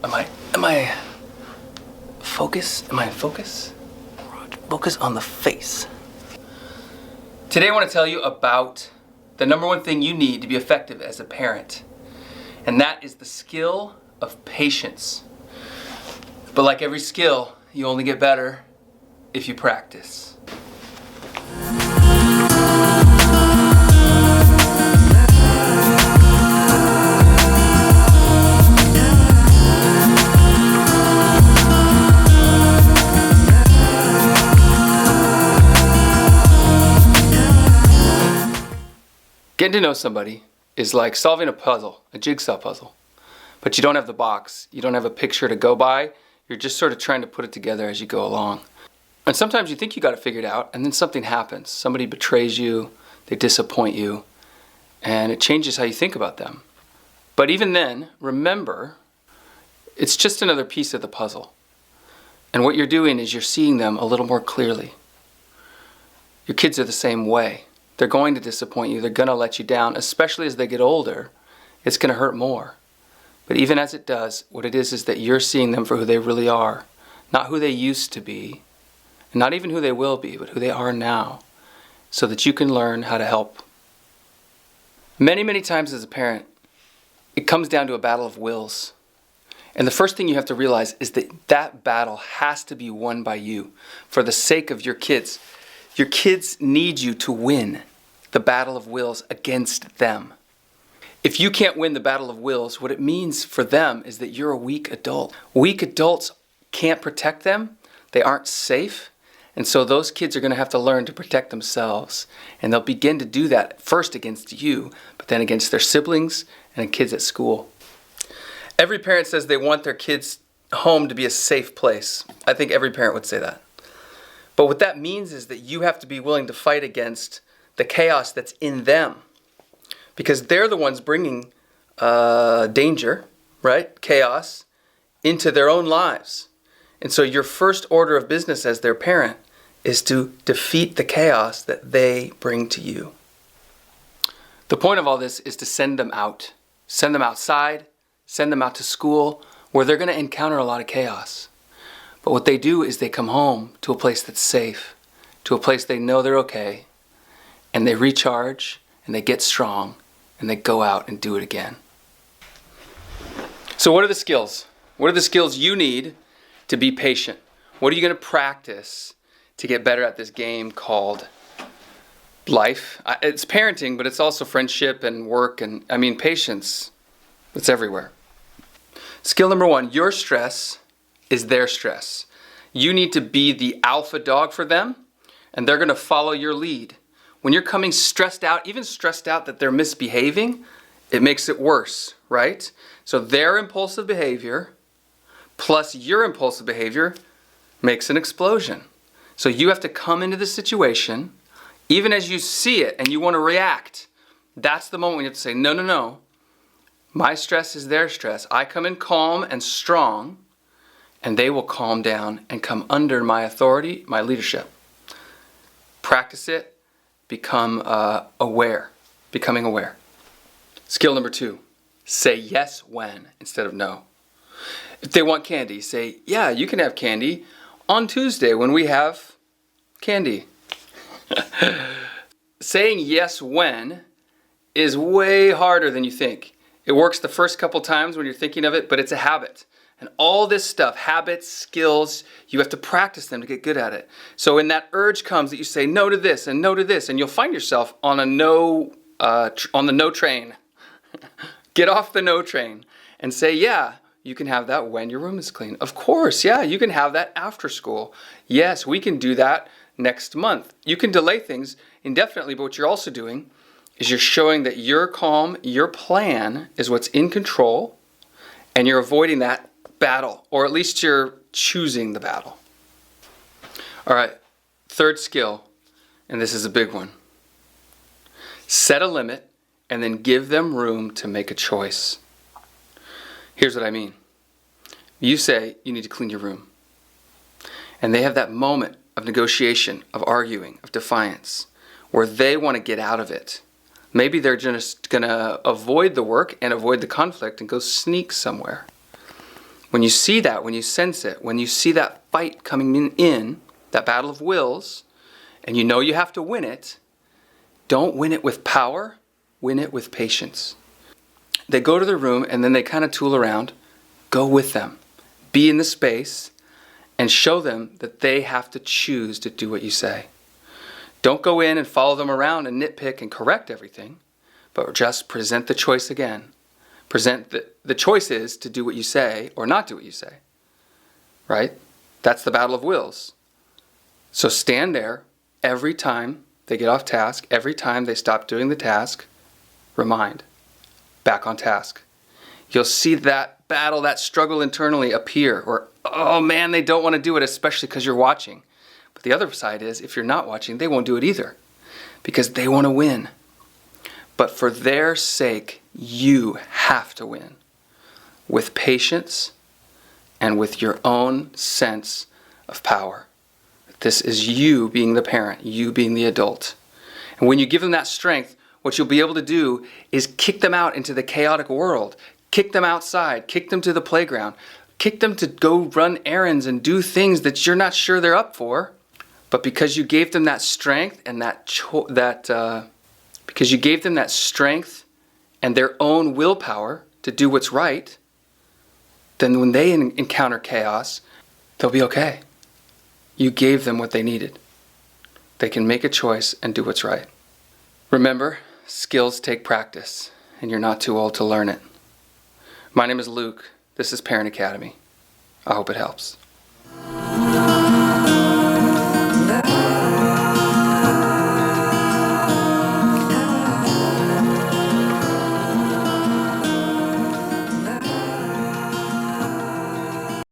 Am I focus? Am I in focus? Focus on the face. Today I want to tell you about the number one thing you need to be effective as a parent. And that is the skill of patience. But like every skill, you only get better if you practice. Getting to know somebody is like solving a puzzle, a jigsaw puzzle. But you don't have the box, you don't have a picture to go by, you're just sort of trying to put it together as you go along. And sometimes you think you got it figured out, and then something happens. Somebody betrays you, they disappoint you, and it changes how you think about them. But even then, remember, it's just another piece of the puzzle. And what you're doing is you're seeing them a little more clearly. Your kids are the same way. They're going to disappoint you, they're going to let you down, especially as they get older. It's going to hurt more. But even as it does, what it is that you're seeing them for who they really are, not who they used to be, and not even who they will be, but who they are now, so that you can learn how to help. Many, many times as a parent, it comes down to a battle of wills. And the first thing you have to realize is that that battle has to be won by you for the sake of your kids. Your kids need you to win the battle of wills against them. If you can't win the battle of wills, what it means for them is that you're a weak adult. Weak adults can't protect them. They aren't safe. And so those kids are going to have to learn to protect themselves. And they'll begin to do that first against you, but then against their siblings and kids at school. Every parent says they want their kids' home to be a safe place. I think every parent would say that. But what that means is that you have to be willing to fight against the chaos that's in them. Because they're the ones bringing danger, right? Chaos into their own lives. And so your first order of business as their parent is to defeat the chaos that they bring to you. The point of all this is to send them out. Send them outside, send them out to school, where they're going to encounter a lot of chaos. But what they do is they come home to a place that's safe, to a place they know they're okay, and they recharge, and they get strong, and they go out and do it again. So what are the skills? What are the skills you need to be patient? What are you going to practice to get better at this game called life? It's parenting, but it's also friendship and work, and patience. It's everywhere. Skill number one, your stress is their stress. You need to be the alpha dog for them, and they're going to follow your lead. When you're coming stressed out, even stressed out that they're misbehaving, it makes it worse, right? So their impulsive behavior plus your impulsive behavior makes an explosion. So you have to come into the situation, even as you see it and you want to react. That's the moment when you have to say, no. My stress is their stress. I come in calm and strong, and they will calm down and come under my authority, my leadership. Practice it, becoming aware. Skill number two, say yes when instead of no. If they want candy, say, yeah, you can have candy on Tuesday when we have candy. Saying yes when is way harder than you think. It works the first couple times when you're thinking of it, but it's a habit. And all this stuff, habits, skills, you have to practice them to get good at it. So when that urge comes that you say no to this, and you'll find yourself on the no train. Get off the no train and say, yeah, you can have that when your room is clean. Of course, yeah, you can have that after school. Yes, we can do that next month. You can delay things indefinitely, but what you're also doing is you're showing that you're calm, your plan is what's in control, and you're avoiding that battle, or at least you're choosing the battle. All right, third skill, and this is a big one. Set a limit and then give them room to make a choice. Here's what I mean. You say you need to clean your room, and they have that moment of negotiation, of arguing, of defiance, where they want to get out of it. Maybe they're just going to avoid the work and avoid the conflict and go sneak somewhere. When you see that, when you sense it, when you see that fight coming in, that battle of wills, and you know you have to win it, don't win it with power, win it with patience. They go to the room and then they kind of tool around. Go with them. Be in the space and show them that they have to choose to do what you say. Don't go in and follow them around and nitpick and correct everything, but just present the choice again. Present the choice is to do what you say or not do what you say. Right? That's the battle of wills. So stand there every time they get off task, every time they stop doing the task, remind, back on task. You'll see that battle, that struggle internally appear, or, oh man, they don't want to do it, especially because you're watching. But the other side is, if you're not watching, they won't do it either, because they want to win. But for their sake, you have to win, with patience and with your own sense of power. This is you being the parent, you being the adult. And when you give them that strength, what you'll be able to do is kick them out into the chaotic world, kick them outside, kick them to the playground, kick them to go run errands and do things that you're not sure they're up for. But because you gave them that strength and because you gave them that strength and their own willpower to do what's right, then when they encounter chaos, they'll be okay. You gave them what they needed. They can make a choice and do what's right. Remember, skills take practice, and you're not too old to learn it. My name is Luke. This is Parent Academy. I hope it helps.